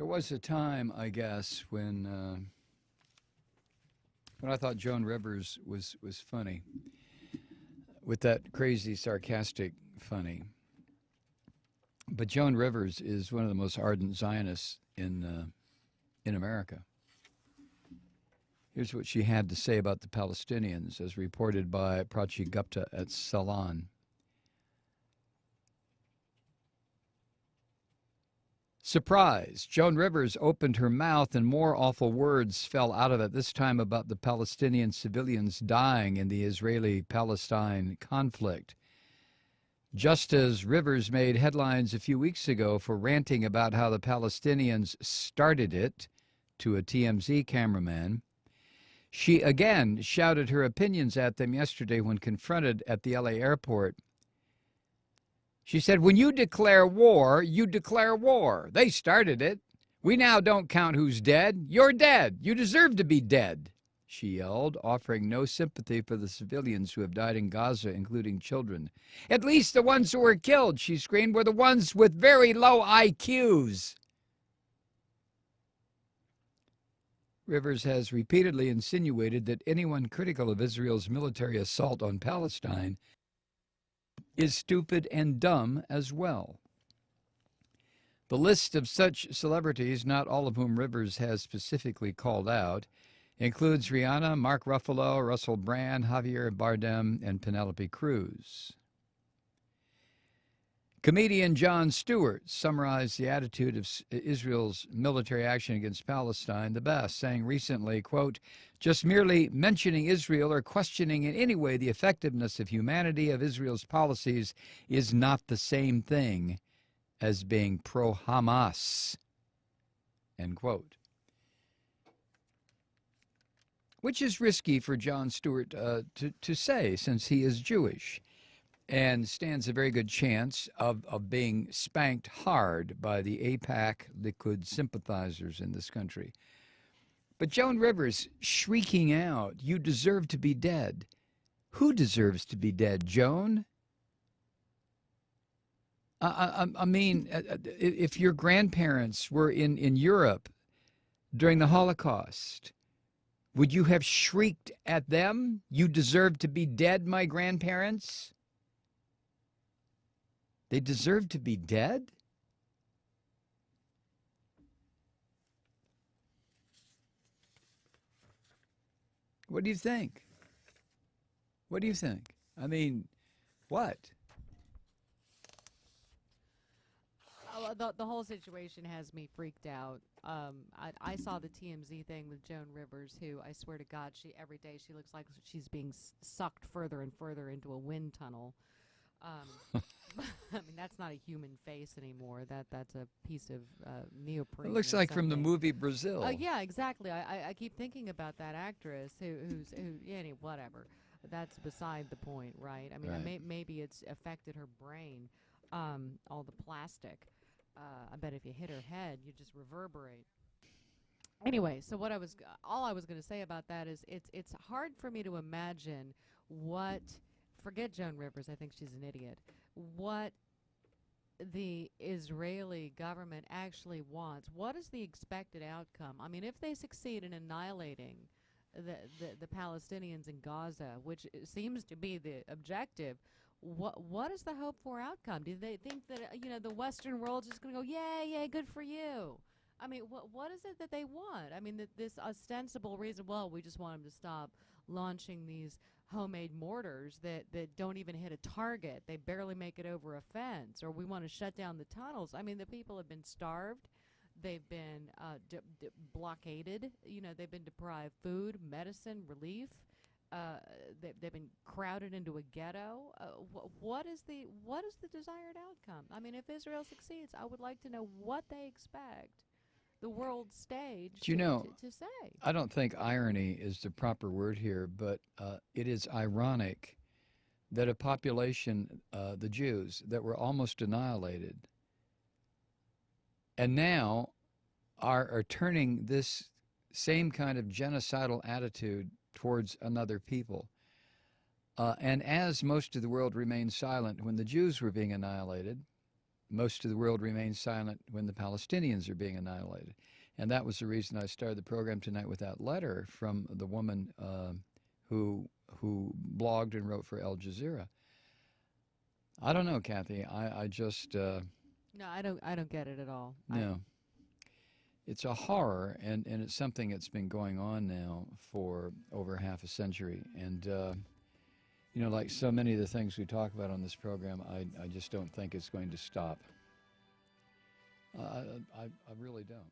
There was a time, I guess, when I thought Joan Rivers was funny, with that crazy, sarcastic funny. But Joan Rivers is one of the most ardent Zionists in America. Here's what she had to say about the Palestinians, as reported by Prachi Gupta at Salon. Surprise! Joan Rivers opened her mouth and more awful words fell out of it, this time about the Palestinian civilians dying in the Israeli-Palestine conflict. Just as Rivers made headlines a few weeks ago for ranting about how the Palestinians started it to a TMZ cameraman, she again shouted her opinions at them yesterday when confronted at the LA airport. She said, when you declare war, you declare war. They started it. We now don't count who's dead. You're dead. You deserve to be dead, she yelled, offering no sympathy for the civilians who have died in Gaza, including children. At least the ones who were killed, she screamed, were the ones with very low IQs. Rivers has repeatedly insinuated that anyone critical of Israel's military assault on Palestine is stupid and dumb as well. The list of such celebrities, not all of whom Rivers has specifically called out, includes Rihanna, Mark Ruffalo, Russell Brand, Javier Bardem, and Penelope Cruz. Comedian Jon Stewart summarized the attitude of Israel's military action against Palestine the best, saying recently, quote, just merely mentioning Israel or questioning in any way the effectiveness of humanity of Israel's policies is not the same thing as being pro-Hamas, end quote. Which is risky for Jon Stewart to say, since he is Jewish, and stands a very good chance of being spanked hard by the AIPAC Likud sympathizers in this country. But Joan Rivers shrieking out, you deserve to be dead. Who deserves to be dead, Joan? I mean, if your grandparents were in Europe during the Holocaust, would you have shrieked at them, you deserve to be dead, my grandparents? They deserve to be dead? What do you think? What do you think? I mean, what? The whole situation has me freaked out. I saw the TMZ thing with Joan Rivers, who I swear to God, every day she looks like she's being sucked further and further into a wind tunnel. I mean, that's not a human face anymore. That's a piece of neoprene. It looks like from the movie Brazil. Yeah, exactly. I keep thinking about that actress who whatever. That's beside the point, right? I mean, right. Maybe it's affected her brain. All the plastic. I bet if you hit her head, you just reverberate. Anyway, so all I was going to say about that is it's hard for me to imagine what. Forget Joan Rivers. I think she's an idiot. What the Israeli government actually wants. What is the expected outcome? I mean, if they succeed in annihilating the Palestinians in Gaza, which seems to be the objective, what is the hope for outcome? Do they think that the Western world's just going to go, yay, good for you? I mean, what is it that they want? I mean, this ostensible reason, well, we just want them to stop launching these homemade mortars that don't even hit a target. They barely make it over a fence. Or we want to shut down the tunnels. I mean, the people have been starved. They've been blockaded. They've been deprived food, medicine, relief. They've been crowded into a ghetto. What is the desired outcome? I mean, if Israel succeeds, I would like to know what they expect the world stage to say. I don't think irony is the proper word here, but it is ironic that a population, the Jews, that were almost annihilated, and now are turning this same kind of genocidal attitude towards another people. And as most of the world remained silent when the Jews were being annihilated, most of the world remains silent when the Palestinians are being annihilated. And that was the reason I started the program tonight with that letter from the woman who blogged and wrote for Al Jazeera. I don't know, Kathy. I just No, I don't get it at all. no. It's a horror, and it's something that's been going on now for over half a century. And you know, like so many of the things we talk about on this program, I just don't think it's going to stop. I really don't.